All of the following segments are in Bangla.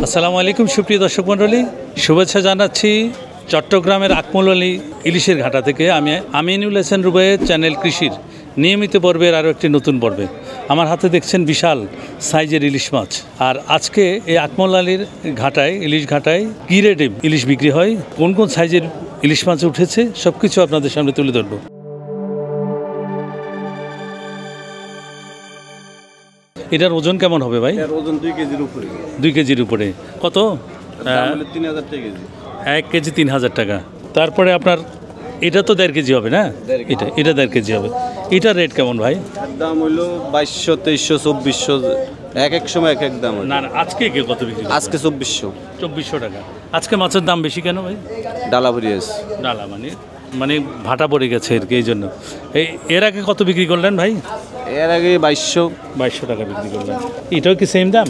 আসসালামু আলাইকুম সুপ্রিয় দর্শক মণ্ডলী, শুভেচ্ছা জানাচ্ছি চট্টগ্রামের আকমল আলী ইলিশের ঘাটা থেকে। আমি আমিনুল হাসান রুবাইয়ের চ্যানেল কৃষির নিয়মিত পর্বের আরও একটি নতুন পর্বে। আমার হাতে দেখছেন বিশাল সাইজের ইলিশ মাছ। আর আজকে এই আকমল আলীর ঘাটায়, ইলিশ ঘাটায় কী রেটে ইলিশ বিক্রি হয়, কোন কোন সাইজের ইলিশ মাছ উঠেছে, সব কিছু আপনাদের সামনে তুলে ধরবো। এটার ওজন কেমন হবে ভাই? ওজন 2 কেজির উপরে। 2 কেজির উপরে। কত? 3000 টাকা কেজি। 1 কেজি 3000 টাকা। তারপরে আপনার এটা তো 1.5 কেজি হবে না? এটা 1.5 কেজি হবে। এটার রেট কেমন ভাই? দাম হইলো 2200, 2300, 2400, এক সময় এক দাম। না আজকে কত বিক্রি? আজকে 2400 টাকা। আজকে মাছের দাম বেশি কেন ভাই? ডালা ভরিয়েছে। ডালা মানে ভাটা পড়ে গেছে আর কি, এই জন্য। এর আগে কত বিক্রি করলেন ভাই? এর আগে 2200 টাকা বিক্রি করলেন। এটাও কি সেম দাম?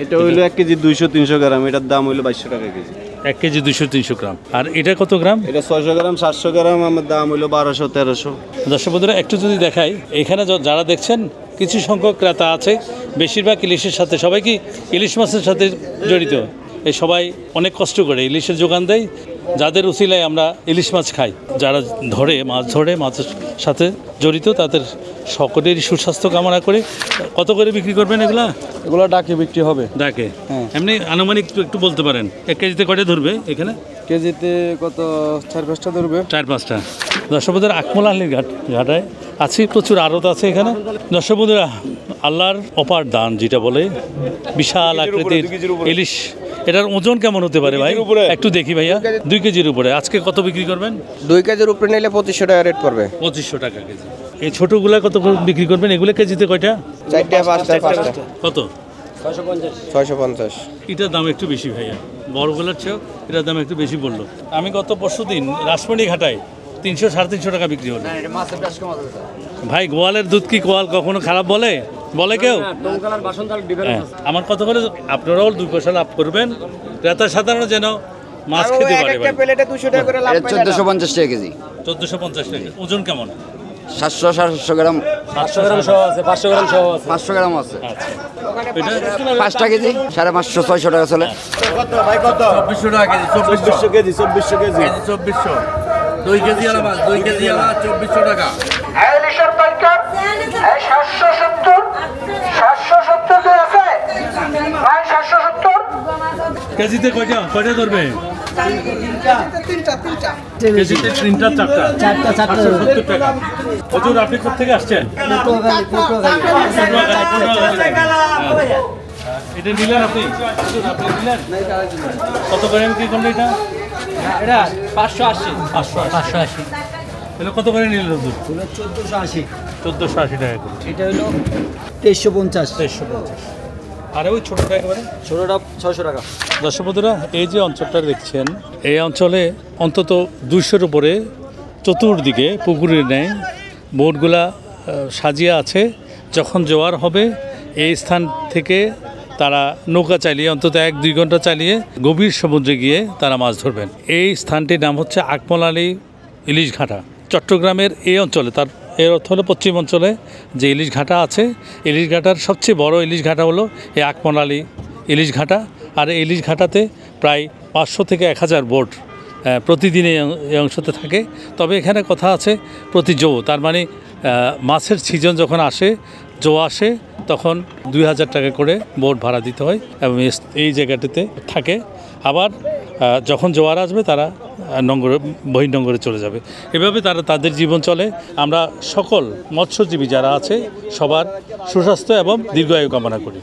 এটা হইলো 1 কেজি 200-300 গ্রাম। এটার দাম হইলো 2200 টাকা কেজি। 1 কেজি 200-300 গ্রাম। আর এটা কত গ্রাম? এটা 600 গ্রাম, 700 গ্রাম। আমার দাম হইলো 1200-1300। দর্শক বন্ধুরা, একটু যদি দেখাই, এখানে যারা দেখছেন কিছু সংখ্যক ক্রেতা আছে, বেশিরভাগ ইলিশের সাথে, সবাই কি ইলিশ মাছের সাথে জড়িত। এই সবাই অনেক কষ্ট করে ইলিশের যোগান দেয়, যাদের উসিলায় আমরা ইলিশ মাছ খাই। যারা মাছ ধরে মাছের সাথে জড়িত, তাদের সকলেরই সুস্বাস্থ্য কামনা করে। কত করে বিক্রি করবেন এগুলো ডাকে বিক্রি হবে। ডাকে? এমনি আনুমানিক একটু বলতে পারেন, 1 কেজিতে কয়টা ধরবে এখানে? কেজিতে কত? 4-5টা ধরবে। 4-5টা। দর্শক বন্ধুরা, আকমল আলীর ঘাটায় আছি, প্রচুর আড়ত আছে এখানে। দর্শক বন্ধুরা, আল্লাহর অপার দান যেটা বলে, বিশাল আকৃতির ইলিশ। এটার ওজন কেমন হতে পারে ভাই? একটু দেখি ভাইয়া। 2 কেজির উপরে। আজকে কত বিক্রি করবেন? 2 কেজির উপরে নিলে 2500 টাকা রেট পড়বে। 2500 টাকা কেজি। এই ছোটগুলা কত বিক্রি করবেন? এগুলো কেজিতে কয়টা? 4টা 5টা। কত? 650। এটার দাম একটু বেশি ভাইয়া, বড়গুলোর চেয়েও এটার দাম একটু বেশি পড়লো। আমি গত পরশুদিন রাসমণি ঘাটায় 300-350 টাকা বিক্রি হলো। ভাই, গোয়ালের দুধ কি গোয়াল কখনো খারাপ বলে কেউ? আমার কত করে? আপনারাও 2 পয়সা লাভ করবেন, ক্রেতা সাধারণ যেন মাছ খেতে পারে। 1450 টাকা কেজি। 1450 টাকা। ওজন কেমন? 700 গ্রাম। 500 গ্রাম সহ আছে, 500 গ্রাম সহ আছে। 500 গ্রাম আছে। আচ্ছা, এটা 5টা কেজি 550-600 টাকা চলে। কত ভাই? কত? 2400 টাকা কেজি। 2400 কেজি। 2400। 2 কেজি আলা মাছ, 2 কেজি আলা 2400 টাকা। এই লিশার পাইকার, এই 770 তে আছে ভাই। 770 কেজিতে কয়টা ধরবে? কেজিতে 3টা 4টা 770 টাকা। হুজুর, আপনি কোথা থেকে আসছেন? এটা নিলেন আপনি? নিলেন? কত করে বিক্রি করলেন এটা? এটা 580। 580। এটা কত করে নিলেন হুজুর? 1480। 1480 টাকা করে। এটা হলো 2350। 2350। আর ওই ছোটটা একেবারে? ছোটটা 600 টাকা। দর্শক বন্ধুরা, এই যে অঞ্চলটা দেখছেন, এই অঞ্চলে অন্তত 200-র উপরে চতুর্দিকে পুকুরের ন্যায় বোটগুলা সাজিয়ে আছে। যখন জোয়ার হবে, এই স্থান থেকে তারা নৌকা চালিয়ে অন্তত 1-2 ঘন্টা চালিয়ে গভীর সমুদ্রে গিয়ে তারা মাছ ধরবেন। এই স্থানটির নাম হচ্ছে আকমল আলী ইলিশ ঘাটা। চট্টগ্রামের এই অঞ্চলে, তার এর অর্থ হলো পশ্চিম অঞ্চলে যে ইলিশ ঘাটা আছে, ইলিশ ঘাটার সবচেয়ে বড় ইলিশ ঘাটা হলো এই আকমল আলী ইলিশ ঘাটা। আর এই ইলিশ ঘাটাতে প্রায় 500 থেকে 1000 বোট প্রতিদিন এই অংশতে থাকে। তবে এখানে কথা আছে, প্রতি জো, তার মানে মাছের সিজন যখন আসে, জো আসে, তখন 2000 টাকা করে বোট ভাড়া দিতে হয় এবং এই জায়গাটিতে থাকে। আবার যখন জোয়ার আসবে, তারা বহির্নোঙরে চলে যাবে। এভাবে তারা তাদের জীবন চলে। আমরা সকল মৎস্যজীবী যারা আছে, সবার সুস্বাস্থ্য এবং দীর্ঘায়ু কামনা করি।